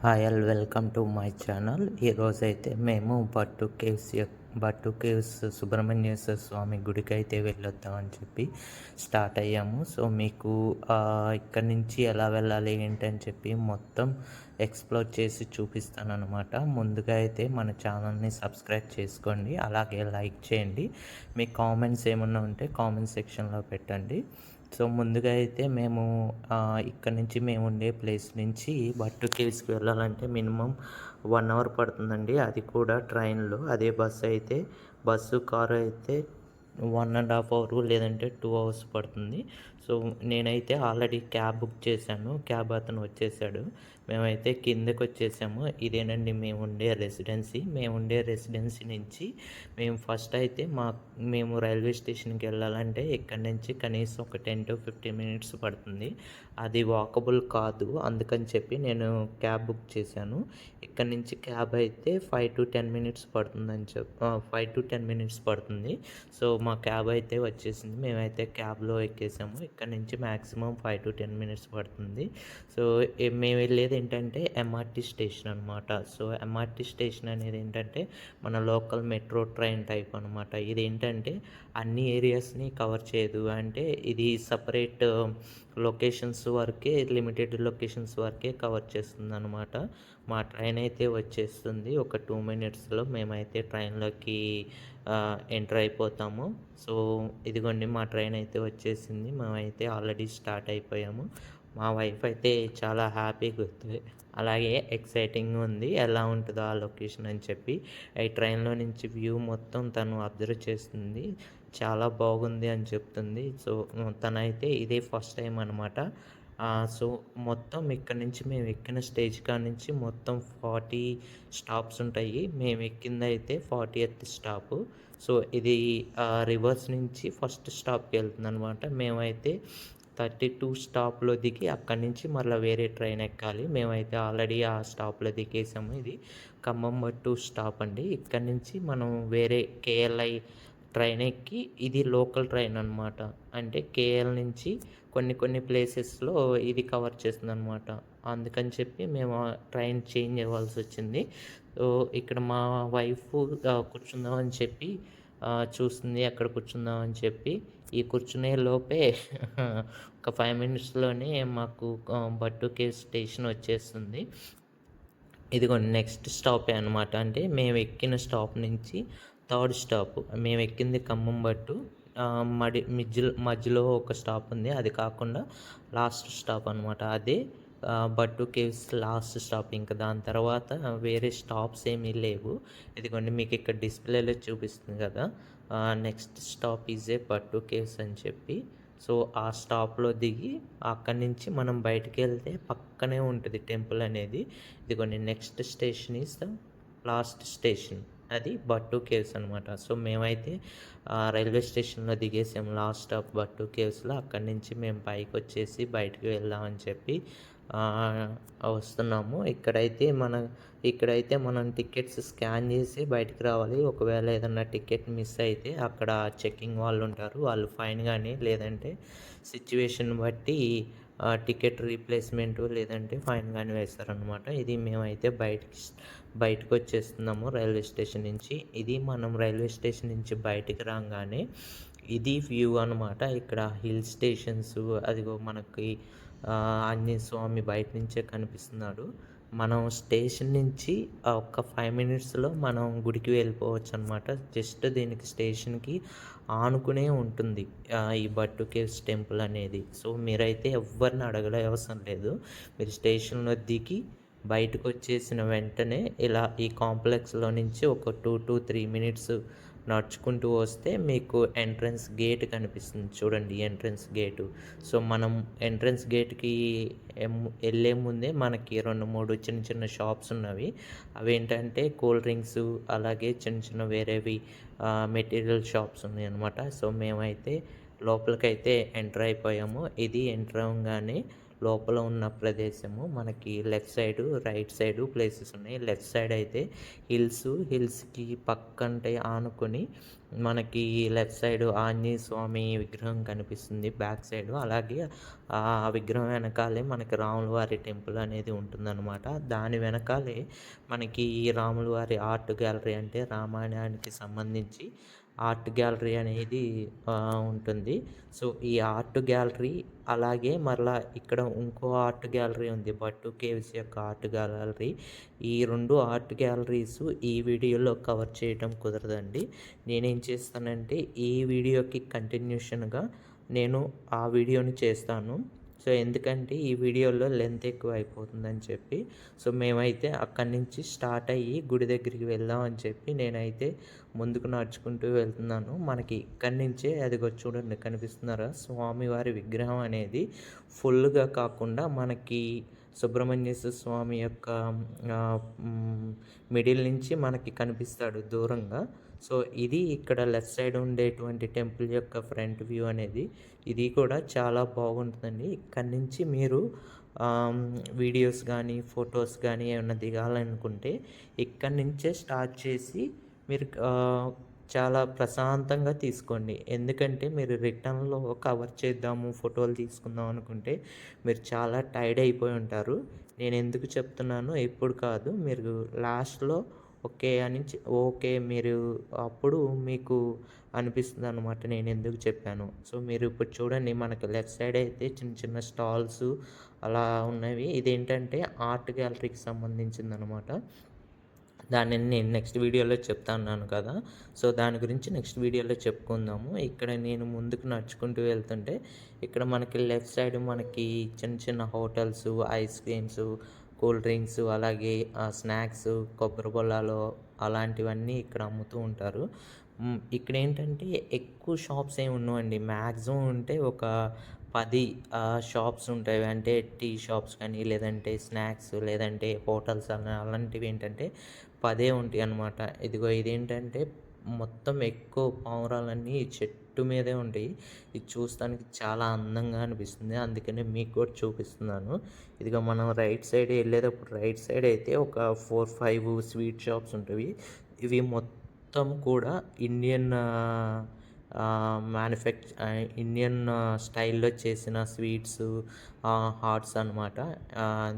Hi all welcome to my channel. ఈరోజైతే మేము బట్టు caves Subrahmanyeswara స్వామి గుడికి అయితే వెళ్ళొద్దామని చెప్పి స్టార్ట్ అయ్యాము. సో మీకు ఇక్కడి నుంచి ఎలా వెళ్ళాలి ఏంటని చెప్పి మొత్తం ఎక్స్ప్లోర్ చేసి చూపిస్తాను అనమాట. ముందుగా అయితే మన ఛానల్ని సబ్స్క్రైబ్ చేసుకోండి, అలాగే లైక్ చేయండి. మీ కామెంట్స్ ఏమన్నా ఉంటే కామెంట్ సెక్షన్లో పెట్టండి. సో ముందుగా అయితే మేము ఇక్కడ నుంచి మేము ఉండే ప్లేస్ నుంచి బట్టు కేవ్స్కి వెళ్ళాలంటే మినిమం 1 అవర్ పడుతుందండి. అది కూడా ట్రైన్లో. అదే కారు అయితే 1.5 అవర్ లేదంటే 2 అవర్స్ పడుతుంది. సో నేనైతే ఆల్రెడీ క్యాబ్ బుక్ చేశాను. క్యాబ్ అతను వచ్చేసాడు. మేమైతే కిందకి వచ్చేసాము. ఇదేనండి మేము ఉండే రెసిడెన్సీ నుంచి మేము ఫస్ట్ అయితే మేము రైల్వే స్టేషన్కి వెళ్ళాలంటే ఇక్కడి నుంచి కనీసం ఒక 10 to 15 మినిట్స్ పడుతుంది. అది వాకబుల్ కాదు, అందుకని చెప్పి నేను క్యాబ్ బుక్ చేశాను. ఇక్కడ నుంచి క్యాబ్ అయితే 5 to 10 మినిట్స్ పడుతుందని 5 to 10 మినిట్స్ పడుతుంది. సో మా క్యాబ్ అయితే వచ్చేసింది. మేమైతే క్యాబ్లో ఎక్కేసాము. ఇక్కడ నుంచి మ్యాక్సిమం 5 to 10 మినిట్స్ పడుతుంది. సో మేము వెళ్ళేది ఏంటంటే ఎంఆర్టీ స్టేషన్ అనమాట. సో ఎంఆర్టీ స్టేషన్ అనేది ఏంటంటే మన లోకల్ మెట్రో ట్రైన్ టైప్ అనమాట. ఇది ఏంటంటే అన్ని ఏరియాస్ని కవర్ చేయదు. అంటే ఇది సపరేట్ లిమిటెడ్ లొకేషన్స్ వరకే కవర్ చేస్తుంది అనమాట. మా ట్రైన్ అయితే వచ్చేస్తుంది. ఒక 2 మినిట్స్లో మేమైతే ట్రైన్లోకి ఎంటర్ అయిపోతాము. సో ఇదిగోండి మా ట్రైన్ అయితే వచ్చేసింది. మేమైతే ఆల్రెడీ స్టార్ట్ అయిపోయాము. మా వైఫ్ అయితే చాలా హ్యాపీగా ఉంది, అలాగే ఎక్సైటింగ్గా ఉంది ఎలా ఉంటుందో ఆ లొకేషన్ అని చెప్పి. ఈ ట్రైన్లో నుంచి వ్యూ మొత్తం తను అబ్జర్వ్ చేస్తుంది. చాలా బాగుంది అని చెప్తుంది. సో తనైతే ఇదే ఫస్ట్ టైం అనమాట. సో మొత్తం ఇక్కడ నుంచి మేము ఎక్కిన స్టేజ్ కాడ నుంచి మొత్తం 40 స్టాప్స్ ఉంటాయి. మేము ఎక్కిందైతే 40th స్టాపు. సో ఇది రివర్స్ నుంచి ఫస్ట్ స్టాప్కి వెళ్తుందనమాట. మేమైతే 32 స్టాప్లో దిగి అక్కడి నుంచి మళ్ళీ వేరే ట్రైన్ ఎక్కాలి. మేమైతే ఆల్రెడీ ఆ స్టాప్లో దిగేసాము. ఇది ఖమ్మం బట్టు స్టాప్ అండి. ఇక్కడి నుంచి మనం వేరే కేఎల్ఐ ట్రైన్ ఎక్కి, ఇది లోకల్ ట్రైన్ అనమాట. అంటే కేఎల్ నుంచి కొన్ని ప్లేసెస్లో ఇది కవర్ చేస్తుందనమాట. అందుకని చెప్పి మేము ఆ ట్రైన్ చేంజ్ అవ్వాల్సి వచ్చింది. సో ఇక్కడ మా వైఫ్ కూర్చుందామని చెప్పి చూస్తుంది ఎక్కడ కూర్చుందామని చెప్పి. ఈ కూర్చునే లోపే ఒక 5 మినిట్స్లోనే మాకు బట్టుకే స్టేషన్ వచ్చేస్తుంది. ఇదిగోండి నెక్స్ట్ స్టాపే అనమాట. అంటే మేము ఎక్కిన స్టాప్ నుంచి థర్డ్ స్టాప్. మేము ఎక్కింది ఖమ్మం బట్టు. మధ్యలో ఒక స్టాప్ ఉంది. అది కాకుండా లాస్ట్ స్టాప్ అనమాట. అదే బట్టు కేవ్స్ లాస్ట్ స్టాప్. ఇంకా దాని తర్వాత వేరే స్టాప్స్ ఏమీ లేవు. ఇదిగోండి మీకు ఇక్కడ డిస్ప్లేలో చూపిస్తుంది కదా, next stop is a Batu Caves అని చెప్పి. సో ఆ స్టాప్లో దిగి అక్కడి నుంచి మనం బయటికి వెళ్తే పక్కనే ఉంటుంది టెంపుల్ అనేది. ఇదిగోండి next station is the last station, అది బట్టు కేవ్స్ అనమాట. సో మేమైతే రైల్వే స్టేషన్లో దిగేసాము లాస్ట్ స్టాప్ బట్టు కేవ్స్లో. అక్కడి నుంచి మేము పైకి వచ్చేసి బయటకు వెళ్దామని చెప్పి వస్తున్నాము. ఇక్కడైతే మనం టికెట్స్ స్కాన్ చేసి బయటికి రావాలి. ఒకవేళ ఏదన్నా టికెట్ మిస్ అయితే అక్కడ చెక్కింగ్ వాళ్ళు ఉంటారు. వాళ్ళు ఫైన్ కానీ లేదంటే సిచ్యువేషన్ బట్టి టికెట్ రీప్లేస్మెంట్ లేదంటే ఫైన్ కానీ వేస్తారనమాట. ఇది మేమైతే బయటకు వచ్చేస్తున్నాము రైల్వే స్టేషన్ నుంచి. ఇది మనం రైల్వే స్టేషన్ నుంచి బయటికి రాగానే ఇది వ్యూ అనమాట. ఇక్కడ హిల్ స్టేషన్స్, అదిగో మనకి ఆంజనేయ స్వామి బయట నుంచే కనిపిస్తున్నాడు. మనం స్టేషన్ నుంచి ఒక 5 మినిట్స్లో మనం గుడికి వెళ్ళిపోవచ్చు అనమాట. జస్ట్ దీనికి స్టేషన్కి ఆనుకునే ఉంటుంది ఈ బట్టు కేవ్స్ టెంపుల్ అనేది. సో మీరైతే ఎవరిని అడగలే అవసరం లేదు. మీరు స్టేషన్లో దిగి బయటకు వచ్చేసిన వెంటనే ఇలా ఈ కాంప్లెక్స్లో నుంచి ఒక 2 to 3 మినిట్స్ నడుచుకుంటూ వస్తే మీకు ఎంట్రన్స్ గేట్ కనిపిస్తుంది చూడండి, ఎంట్రన్స్ గేటు. సో మనం ఎంట్రన్స్ గేట్కి వెళ్ళే ముందే మనకి 2-3 చిన్న షాప్స్ ఉన్నవి. అవి ఏంటంటే కూల్ డ్రింక్స్, అలాగే చిన్న వేరేవి మెటీరియల్ షాప్స్ ఉన్నాయి అనమాట. సో మేమైతే లోపలికైతే ఎంటర్ అయిపోయాము. ఇది ఎంటర్ అవ్వగానే లోపల ఉన్న ప్రదేశము. మనకి left side, right side places ఉన్నాయి. లెఫ్ట్ సైడ్ అయితే హిల్స్‌కి పక్కంటే ఆనుకొని మనకి లెఫ్ట్ సైడు ఆంజనేయ స్వామి విగ్రహం కనిపిస్తుంది బ్యాక్ సైడు. అలాగే ఆ విగ్రహం వెనకాలే మనకి రాముల వారి టెంపుల్ అనేది ఉంటుందనమాట. దాని వెనకాలే మనకి ఈ రాముల వారి ఆర్ట్ గ్యాలరీ అంటే రామాయణానికి సంబంధించి ఆర్ట్ గ్యాలరీ అనేది ఉంటుంది. సో, ఈ ఆర్ట్ గ్యాలరీ అలాగే మరలా ఇక్కడ ఇంకో ఆర్ట్ గ్యాలరీ ఉంది. భట్టు కేవ్స్ యొక్క ఆర్ట్ గ్యాలరీ. ఈ 2 ఆర్ట్ గ్యాలరీస్ ఈ వీడియోలో కవర్ చేయడం కుదరదండి. నేనేం చేస్తానంటే ఈ వీడియోకి కంటిన్యూషన్‌గా నేను ఆ వీడియోని చేస్తాను. సో, ఎందుకంటే ఈ వీడియోలో లెంత్ ఎక్కువ అయిపోతుందని చెప్పి. సో, మేమైతే అక్కడి నుంచి స్టార్ట్ అయ్యి గుడి దగ్గరికి వెళ్దాం అని చెప్పి నేనైతే ముందుకు నడుచుకుంటూ వెళ్తున్నాను. మనకి ఇక్కడి నుంచే అదిగో చూడండి కనిపిస్తున్నారా? స్వామివారి విగ్రహం అనేది ఫుల్‌గా కాకుండా మనకి సుబ్రహ్మణ్యేశ్వర స్వామి యొక్క మిడిల్ నుంచి మనకి కనిపిస్తాడు దూరంగా. సో, ఇది ఇక్కడ లెఫ్ట్ సైడ్ ఉండేటువంటి టెంపుల్ యొక్క ఫ్రంట్ వ్యూ అనేది. ఇది కూడా చాలా బాగుంటుందండి. ఇక్కడి నుంచి మీరు వీడియోస్ గానీ, ఫొటోస్ గానీ ఏమన్నా దిగాలనుకుంటే ఇక్కడి నుంచే స్టార్ట్ చేసి మీరు చాలా ప్రశాంతంగా తీసుకోండి. ఎందుకంటే మీరు రిటర్న్‌లో కవర్ చేద్దాము, ఫోటోలు తీసుకుందాం అనుకుంటే మీరు చాలా టైర్డ్ అయిపోయి ఉంటారు. నేనెందుకు చెప్తున్నానో ఇప్పుడు కాదు. మీరు లాస్ట్‌లో ఓకే అని ఓకే మీరు అప్పుడు మీకు అనిపిస్తుందనమాట నేనెందుకు చెప్పానో. సో, మీరు ఇప్పుడు చూడండి మనకి లెఫ్ట్ సైడ్ అయితే చిన్న చిన్న స్టాల్సు అలా ఉన్నవి. ఇదేంటంటే ఆర్ట్ గ్యాలరీకి సంబంధించిందనమాట. దాన్ని నేను నెక్స్ట్ వీడియోలో చెప్తా అన్నాను కదా! సో, దాని గురించి నెక్స్ట్ వీడియోలో చెప్పుకుందాము. ఇక్కడ నేను ముందుకు నడుచుకుంటూ వెళ్తుంటే ఇక్కడ మనకి లెఫ్ట్ సైడ్ మనకి చిన్న చిన్న hotels, ice creams, cool drinks అలాగే స్నాక్స్, కొబ్బరి బొల్లాలు అలాంటివన్నీ ఇక్కడ అమ్ముతూ ఉంటారు. ఇక్కడేంటంటే ఎక్కువ షాప్స్ ఏమి ఉండవండి. మ్యాక్సిమం ఉంటే ఒక 10 షాప్స్ ఉంటాయి. అంటే టీ షాప్స్ కానీ, లేదంటే స్నాక్స్, లేదంటే హోటల్స్ అలాంటివి ఏంటంటే 10 ఉంటాయన్నమాట. ఇదిగో ఇదేంటంటే మొత్తం ఎక్కువ పావురాలన్నీ చెట్టు మీదే ఉంటాయి. ఇది చూస్తానికి చాలా అందంగా అనిపిస్తుంది. అందుకనే మీకు కూడా చూపిస్తున్నాను. ఇదిగో మనం రైట్ సైడ్ వెళ్ళేటప్పుడు రైట్ సైడ్ అయితే ఒక 4, 5 స్వీట్ షాప్స్ ఉంటవి. ఇవి మొత్తం కూడా ఇండియన్ ఇండియన్ స్టైల్‌లో చేసిన స్వీట్సు, హాట్స్ అనమాట.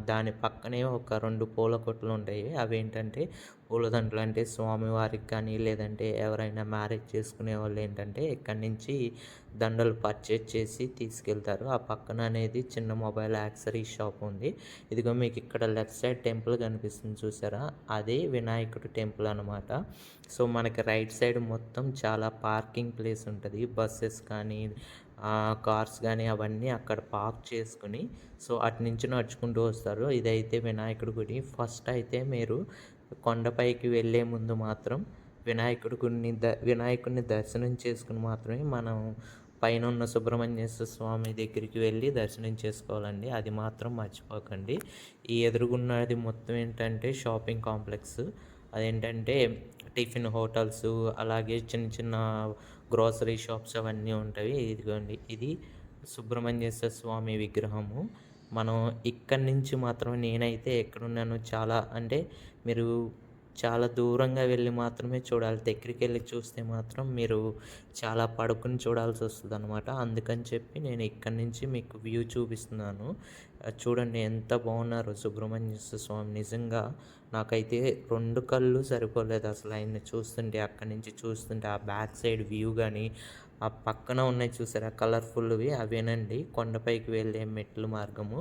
దాని పక్కనే ఒక 2 పూల కొట్టులుంటాయి. అవేంటంటే పూలదండలు. అంటే స్వామివారికి కానీ, లేదంటే ఎవరైనా మ్యారేజ్ చేసుకునే వాళ్ళేంటంటే ఇక్కడి నుంచి దండలు పర్చేజ్ చేసి తీసుకెళ్తారు. ఆ పక్కన అనేది చిన్న మొబైల్ యాక్సెసరీస్ షాప్ ఉంది. ఇదిగో మీకు ఇక్కడ లెఫ్ట్ సైడ్ టెంపుల్ కనిపిస్తుంది చూసారా? అదే వినాయకుడి టెంపుల్ అనమాట. సో, మనకి రైట్ సైడ్ మొత్తం చాలా పార్కింగ్ ప్లేస్ ఉంటది. బస్సెస్ కానీ, కార్స్ గానీ అవన్నీ అక్కడ పార్క్ చేసుకొని సో, అటు నుంచి నడుచుకుంటూ వస్తారు. ఇదైతే వినాయకుడి గుడి. ఫస్ట్ అయితే మీరు కొండపైకి వెళ్ళే ముందు మాత్రం వినాయకుడిని దర్శనం చేసుకొని మాత్రమే మనం పైనున్న సుబ్రహ్మణ్యేశ్వర స్వామి దగ్గరికి వెళ్ళి దర్శనం చేసుకోవాలండి. అది మాత్రం మర్చిపోకండి. ఈ ఎదురుగున్నది మొత్తం ఏంటంటే షాపింగ్ కాంప్లెక్స్. అదేంటంటే టిఫిన్ హోటల్సు, అలాగే చిన్న చిన్న గ్రోసరీ షాప్స్ అవన్నీ ఉంటాయి. ఇదిగోండి ఇది సుబ్రహ్మణ్యేశ్వర స్వామి విగ్రహము. మనం ఇక్కడి నుంచి మాత్రం నేనైతే ఎక్కడున్నానో చాలా అంటే మీరు చాలా దూరంగా వెళ్ళి మాత్రమే చూడాలి. దగ్గరికెళ్ళి చూస్తే మాత్రం మీరు చాలా పడుకొని చూడాల్సొస్తదనమాట. అందుకని చెప్పి నేను ఇక్కడి నుంచి మీకు వ్యూ చూపిస్తున్నాను. చూడండి ఎంత బాగున్నారో సుబ్రహ్మణ్యేశ్వర స్వామి. నిజంగా నాకైతే 2 కళ్ళు సరిపోలేదు అసలు ఆయన్ని చూస్తుంటే. అక్కడి నుంచి చూస్తుంటే ఆ బ్యాక్ సైడ్ వ్యూ గానీ, ఆ పక్కన ఉన్నాయి చూసారా కలర్‌ఫుల్‌వి అవేనండి కొండపైకి వెళ్ళే మెట్లు మార్గము.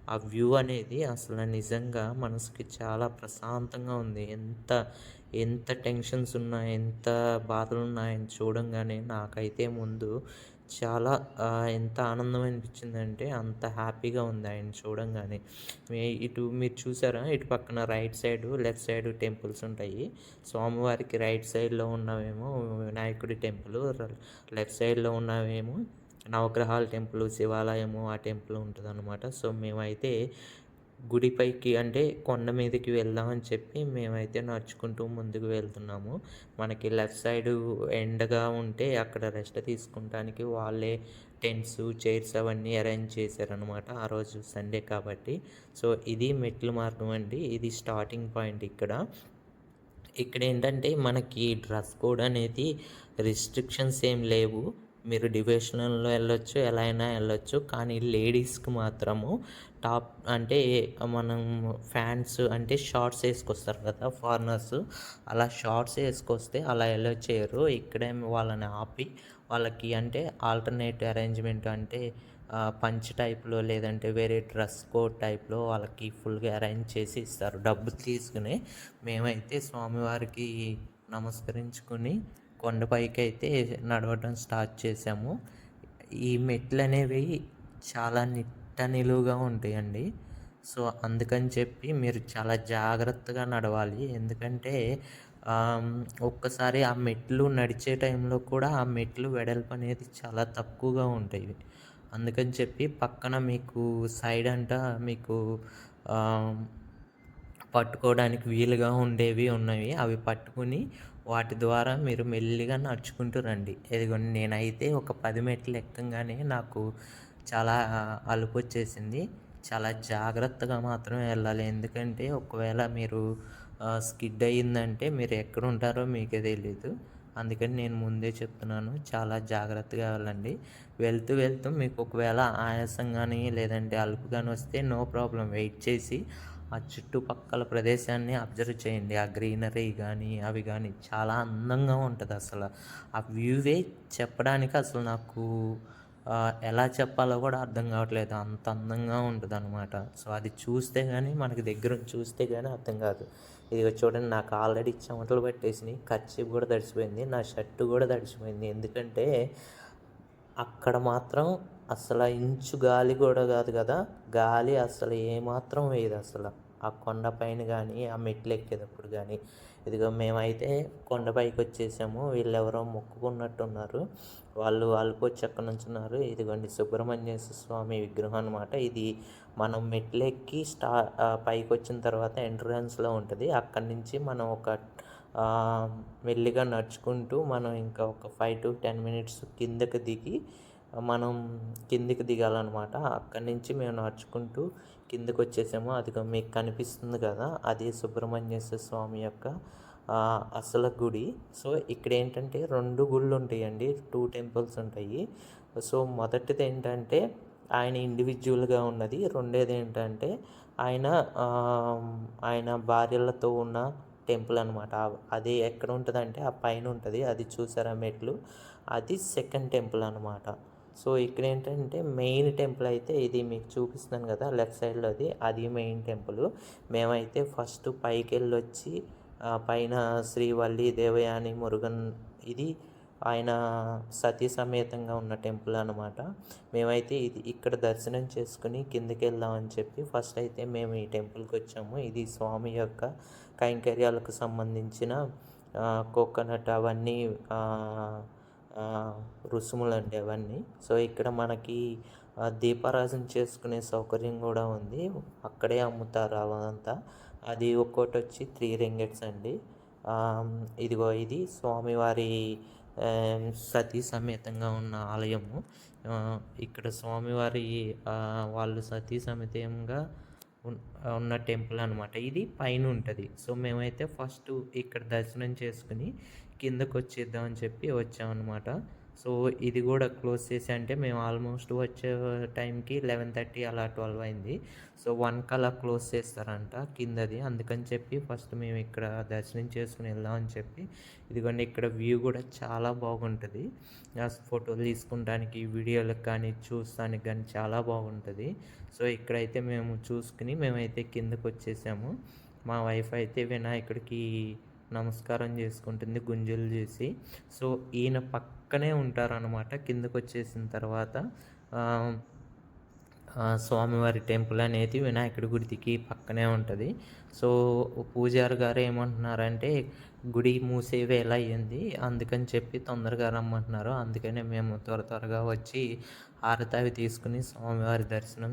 ఆ వ్యూ అనేది అసలు నిజంగా మనసుకి చాలా ప్రశాంతంగా ఉంది. ఎంత టెన్షన్స్ ఉన్నా, ఎంత బాధలున్నాయని చూడంగానే నాకైతే ముందు చాలా ఎంత ఆనందం అనిపించిందంటే అంత హ్యాపీగా ఉంది ఆయన్ని చూడంగానే. ఇటు మీరు చూసారా? ఇటు పక్కన right side, left side temples ఉంటాయి. స్వామివారికి రైట్ సైడ్‌లో ఉన్నవేమో వినాయకుడి టెంపులు, లెఫ్ట్ సైడ్‌లో ఉన్నవేమో నవగ్రహాల టెంపుల్, శివాలయము ఆ టెంపుల్ ఉంటదనమాట. సో, మేమైతే గుడిపైకి అంటే కొండ మీదకి వెళ్దామని చెప్పి మేమైతే నడుచుకుంటూ ముందుకు వెళ్తున్నాము. మనకి లెఫ్ట్ సైడు ఎండగా ఉంటే అక్కడ రెస్ట్ తీసుకుంటానికి వాళ్ళే టెంట్స్, చైర్స్ అవన్నీ అరేంజ్ చేశారనమాట. ఆ రోజు సండే కాబట్టి. సో, ఇది మెట్ల మార్గం అండి. ఇది స్టార్టింగ్ పాయింట్ ఇక్కడ. ఇక్కడేంటంటే మనకి డ్రెస్ కోడ్ అనేది రిస్ట్రిక్షన్స్ ఏం లేవు. మీరు డివోషనల్‌లో ఎళ్ళొచ్చు. ఎలా అయినా ఎళ్ళొచ్చు. కానీ లేడీస్‌కి మాత్రము టాప్ అంటే మనం ఫ్యాంట్స్ అంటే షార్ట్స్ ఏసుకొస్తారు కదా! ఫారినర్స్. అలా షార్ట్స్ ఏసుకొస్తే అలా ఎలో చేయరు. ఇక్కడేమో వాళ్ళని ఆపి వాళ్ళకి అంటే ఆల్టర్‌నేట్ అరేంజ్‌మెంట్ అంటే పంచ్ టైప్‌లో లేదంటే వేరే డ్రెస్ కోడ్ టైప్‌లో వాళ్ళకి ఫుల్‌గా అరేంజ్ చేసి ఇస్తారు. డబ్బులు తీసుకుని మేమైతే స్వామివారికి నమస్కరించుకొని కొండపైకైతే నడవడం స్టార్ట్ చేసాము. ఈ మెట్లనేవి చాలా నిలువుగా ఉంటాయండి. సో, అందుకని చెప్పి మీరు చాలా జాగ్రత్తగా నడవాలి. ఎందుకంటే ఒక్కసారి ఆ మెట్లు నడిచే టైంలో కూడా ఆ మెట్లు వెడల్పు అనేది చాలా తక్కువగా ఉంటాయి. అందుకని చెప్పి పక్కన మీకు సైడ్ అంట మీకు ఆహ్, పట్టుకోవడానికి వీలుగా ఉండేవి ఉన్నవి. అవి పట్టుకొని వాటి ద్వారా మీరు మెల్లిగా నడుచుకుంటూ రండి. ఇదిగోండి నేనైతే ఒక 10 మెట్లు ఎక్కంగానే నాకు చాలా అలుపొచ్చేసింది. చాలా జాగ్రత్తగా మాత్రమే వెళ్ళాలి. ఎందుకంటే ఒకవేళ మీరు స్కిడ్ అయిందంటే మీరు ఎక్కడుంటారో మీకే తెలీదు. అందుకని నేను ముందే చెప్తున్నాను. చాలా జాగ్రత్తగా వెళ్ళండి. వెళ్తూ వెళ్తూ మీకు ఒకవేళ ఆయాసం గానీ లేదంటే అలుపు గానీ వస్తే నో ప్రాబ్లమ్ వెయిట్ చేసి ఆ చుట్టుపక్కల ప్రదేశాన్ని అబ్జర్వ్ చేయండి. ఆ గ్రీనరీ గానీ అవి గానీ చాలా అందంగా ఉంటదసల. ఆ వ్యూవే చెప్పడానికి అసలు నాకు ఎలా చెప్పాలో కూడా అర్థం కావట్లేదు. అంత అందంగా ఉంటదనమాట. సో, అది చూస్తే గానీ మనకి దగ్గరుండి చూస్తే గానీ అర్థం కాదు. ఇదిగో చూడండి నాకు ఆల్రెడీ చెమటలు పట్టేసినియి. కర్చీఫ్ కూడా తడిసిపోయింది. నా షర్ట్ కూడా తడిసిపోయింది. ఎందుకంటే అక్కడ మాత్రం అసల ఇంచు గాలి కూడా కాదు కదా! గాలి అసలు ఏమాత్రం వేయదసల. ఆ కొండ పైన గానీ, ఆ మెట్లెక్కేటప్పుడు గానీ. ఇదిగో మేమైతే కొండపైకొచ్చేసాము. వీళ్ళెవరో మొక్కుకున్నట్టున్నారు. వాళ్ళు అలుపొచ్చి అక్కడ నుంచున్నారు. ఇదిగోండి సుబ్రహ్మణ్యేశ్వర స్వామి విగ్రహం అనమాట. ఇది మనం మెట్లెక్కి పైకొచ్చిన తర్వాత ఎంట్రన్స్‌లో ఉంటది. అక్కడి నుంచి మనం ఒక మెల్లిగా నడుచుకుంటూ మనం ఇంకా ఒక 5-10 మినిట్స్ కిందకి దిగి మనం కిందికి దిగాలనమాట. అక్కడి నుంచి మేము నడుచుకుంటూ కిందకొచ్చేసాము. అదిగో మీకు కనిపిస్తుంది కదా! అది సుబ్రహ్మణ్యేశ్వర స్వామి యొక్క అసలు గుడి. సో, ఇక్కడేంటంటే 2 గుళ్ళుంటాయండి. 2 టెంపుల్స్ ఉంటాయి. సో, మొదటిదేంటంటే ఆయన ఇండివిడ్యువల్‌గా ఉన్నది. రెండోదేంటంటే ఆయన ఆయన భార్యలతో ఉన్న టెంపుల్ అనమాట. అది ఎక్కడ ఉంటదంటే ఆ పైన ఉంటది. అది చూసారా మెట్లు? అది సెకండ్ టెంపుల్ అనమాట. సో, ఇక్కడేంటంటే మెయిన్ టెంపుల్ అయితే ఇది మీకు చూపిస్తున్నాను కదా! లెఫ్ట్ సైడ్‌లోది అది మెయిన్ టెంపుల్. మేమైతే ఫస్ట్ పైకెళ్ళొచ్చి పైన శ్రీ వల్లి దేవయాని మురుగన్ ఇది ఆయన సతీ సమేతంగా ఉన్న టెంపుల్ అనమాట. మేమైతే ఇక్కడ దర్శనం చేసుకొని కిందకెళ్దామని చెప్పి ఫస్ట్ అయితే మేము ఈ టెంపుల్‌కొచ్చాము. ఇది స్వామి యొక్క కైంకర్యాలకు సంబంధించిన కోకోనట్ అవన్నీ రుసుములండి అవన్నీ. సో, ఇక్కడ మనకి దీపారాజన చేసుకునే సౌకర్యం గూడా ఉంది. అక్కడే అమ్ముతారు అవంతా. అది ఒక్కోటొచ్చి 3 రింగిట్స్ అండి. ఇదిగో ఇది స్వామివారి సతీ సమేతంగా ఉన్న ఆలయము. ఇక్కడ స్వామివారి వాళ్ళు సతీ సమేతంగా ఉన్న టెంపుల్ అనమాట. ఇది పైనుంటది. సో, మేమైతే ఫస్టు ఇక్కడ దర్శనం చేసుకొని కిందకొచ్చేద్దామని చెప్పి వచ్చామనమాట. సో, ఇది గూడా క్లోజ్ చేసి అంటే మేము ఆల్మోస్ట్ వచ్చే టైంకి 11:30 అలా 12 అయింది. సో, 1కి అలా క్లోజ్ చేస్తారంట కిందది. అందుకని చెప్పి ఫస్ట్ మేము ఇక్కడ దర్శనం చేసుకొని వెళ్దామని చెప్పి ఇదిగోండి ఇక్కడ వ్యూ కూడా చాలా బాగుంటది. ఫోటోలు తీసుకుంటానికి, వీడియోలకు కానీ, చూస్తానికి గానీ చాలా బాగుంటది. సో, ఇక్కడైతే మేము చూసుకొని మేమైతే కిందకొచ్చేసాము. మా వైఫ్ అయితే వినాయకుడికి నమస్కారం చేసుకుంటుంది గుంజలు చేసి. సో, ఈయన పక్కనే ఉంటారనమాట. కిందకొచ్చేసిన తర్వాత స్వామివారి టెంపుల్ అనేది వినాయకుడి గుడికి పక్కన పక్కనే ఉంటుంది. సో పూజారి గారు ఏమంటున్నారంటే గుడి మూసే వేళ అయ్యింది, అందుకని చెప్పి తొందరగా రమ్మంటున్నారు. అందుకనే మేము త్వరగా వచ్చి హారతి అవి తీసుకుని స్వామివారి దర్శనం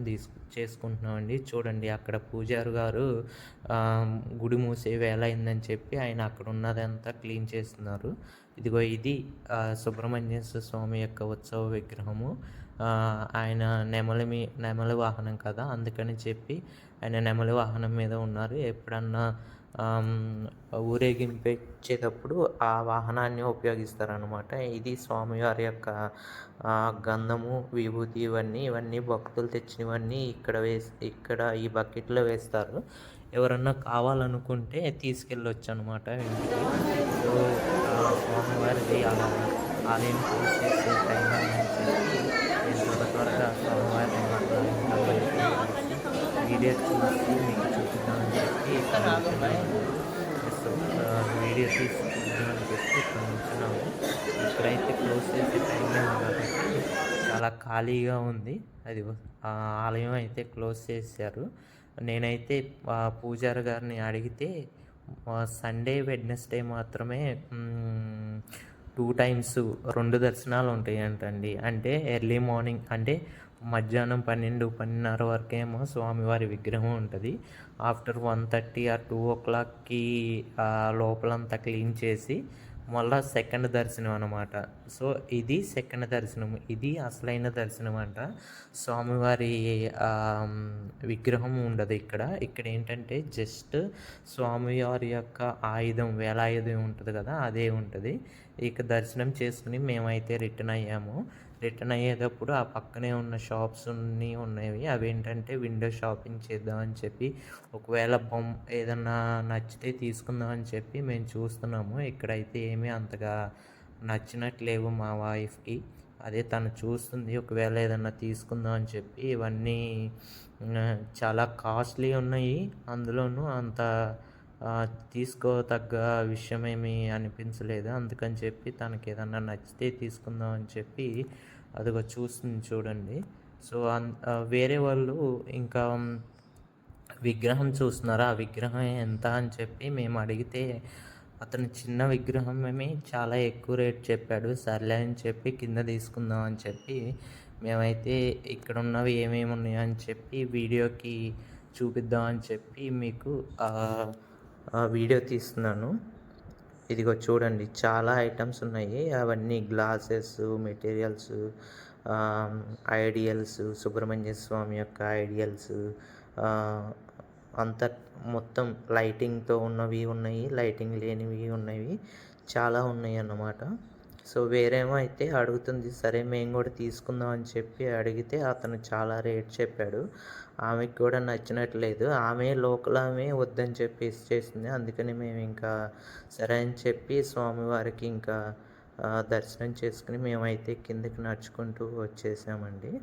చేసుకుంటున్నామండి. చూడండి అక్కడ పూజారి గారు గుడి మూసే వేళ అయిందని చెప్పి ఆయన అక్కడ ఉన్నదంతా క్లీన్ చేస్తున్నారు. ఇదిగో ఇది సుబ్రహ్మణ్యేశ్వర స్వామి యొక్క ఉత్సవ విగ్రహము. ఆయన నెమలి వాహనం కదా, అందుకని చెప్పి ఆయన నెమలి వాహనం మీద ఉన్నారు. ఎప్పుడన్నా ఊరేగింపేటప్పుడు ఆ వాహనాన్ని ఉపయోగిస్తారనమాట. ఇది స్వామివారి యొక్క గంధము, విభూతి ఇవన్నీ భక్తులు తెచ్చినవన్నీ ఇక్కడ ఈ బకెట్లో వేస్తారు. ఎవరన్నా కావాలనుకుంటే తీసుకెళ్ళొచ్చు అనమాట ఇంటికి. సో స్వామివారిది అలా ఆలయం పూజ చేసే టైం అని చెప్పి నేను త్వరగా స్వామివారిని వీడియో చూసి మీకు చూపిద్దామని చెప్పి వీడియో తీసుకుందామని చెప్పి ఇక్కడ ఉంటున్నాము. ఇక్కడైతే క్లోజ్ చేసే టైంలో కాబట్టి చాలా ఖాళీగా ఉంది. అది ఆలయం అయితే క్లోజ్ చేశారు. నేనైతే పూజారి గారిని అడిగితే సండే, వెడ్నెస్డే మాత్రమే 2 టైమ్స్ 2 దర్శనాలు ఉంటాయంటండి. అంటే ఎర్లీ మార్నింగ్ అంటే మధ్యాహ్నం 12:30 వరకేమో స్వామివారి విగ్రహం ఉంటుంది. ఆఫ్టర్ 1:30 ఆర్ 2 లోపలంతా క్లీన్ చేసి మళ్ళీ సెకండ్ దర్శనం అనమాట. సో ఇది సెకండ్ దర్శనం, ఇది అసలైన దర్శనం అంట. స్వామివారి విగ్రహం ఉండదు ఇక్కడ ఏంటంటే జస్ట్ స్వామివారి యొక్క ఆయుధం, వేలాయుధం ఉంటుంది కదా, అదే ఉంటుంది. ఇక దర్శనం చేసుకుని మేమైతే రిటర్న్ అయ్యాము. రిటర్న్ అయ్యేటప్పుడు ఆ పక్కనే ఉన్న షాప్స్ ఉన్నాయి. అవేంటంటే విండో షాపింగ్ చేద్దామని చెప్పి, ఒకవేళ ఏదన్నా నచ్చితే తీసుకుందామని చెప్పి మేము చూస్తున్నాము. ఇక్కడైతే ఏమీ అంతగా నచ్చినట్లేవు మా వైఫ్కి. అదే తను చూస్తుంది, ఒకవేళ ఏదన్నా తీసుకుందాం అని చెప్పి. ఇవన్నీ చాలా కాస్ట్లీ ఉన్నాయి, అందులోనూ అంత తీసుకోదగ్గ విషయమేమీ అనిపించలేదు. అందుకని చెప్పి తనకి ఏదన్నా నచ్చితే తీసుకుందాం అని చెప్పి అదిగో చూస్తుంది చూడండి. సో వేరే వాళ్ళు ఇంకా విగ్రహం చూస్తున్నారు. ఆ విగ్రహం ఎంత అని చెప్పి మేము అడిగితే అతను చిన్న విగ్రహమే చాలా ఎక్కువ రేట్ చెప్పాడు. సర్లే అని చెప్పి కింద తీసుకుందాం అని చెప్పి మేమైతే ఇక్కడ ఉన్నవి ఏమేమి ఉన్నాయో అని చెప్పి వీడియోకి చూపిద్దాం అని చెప్పి మీకు వీడియో తీస్తున్నాను. ఇదిగో చూడండి చాలా ఐటమ్స్ ఉన్నాయి. అవన్నీ గ్లాసెస్, మెటీరియల్స్, ఐడియల్స్, సుబ్రహ్మణ్య స్వామి యొక్క ఐడియల్స్, అంత మొత్తం లైటింగ్తో ఉన్నవి ఉన్నాయి, లైటింగ్ లేనివి ఉన్నవి, చాలా ఉన్నాయి అన్నమాట. సో వేరేమో అయితే అడుగుతుంది, సరే మేము కూడా తీసుకుందాం అని చెప్పి అడిగితే అతను చాలా రేట్ చెప్పాడు. ఆమెకు కూడా నచ్చినట్లేదు. ఆమె లోకల్ ఆమె వద్దని చెప్పి చేసింది. అందుకని మేము ఇంకా సరే అని చెప్పి స్వామివారికి ఇంకా దర్శనం చేసుకుని మేమైతే కిందకి నడుచుకుంటూ వచ్చేసామండి.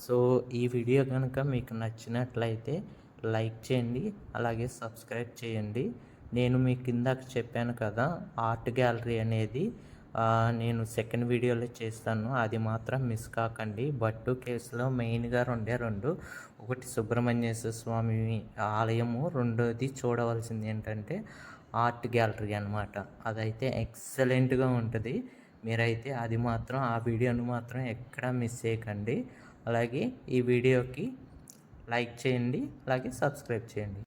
సో ఈ వీడియో కనుక మీకు నచ్చినట్లయితే లైక్ చేయండి, అలాగే సబ్స్క్రైబ్ చేయండి. నేను మీకు ఇందాక చెప్పాను కదా, ఆర్ట్ గ్యాలరీ అనేది నేను సెకండ్ వీడియోలో చేస్తాను, అది మాత్రం మిస్ కాకండి. బట్టు కేసులో మెయిన్గా రెండు, ఒకటి సుబ్రహ్మణ్యేశ్వర స్వామి ఆలయము, రెండోది చూడవలసింది ఏంటంటే ఆర్ట్ గ్యాలరీ అనమాట. అదైతే ఎక్సలెంట్గా ఉంటుంది. మీరైతే ఆ వీడియోను మాత్రం ఎక్కడా మిస్ చేయకండి. అలాగే ఈ వీడియోకి లైక్ చేయండి, అలాగే సబ్స్క్రైబ్ చేయండి.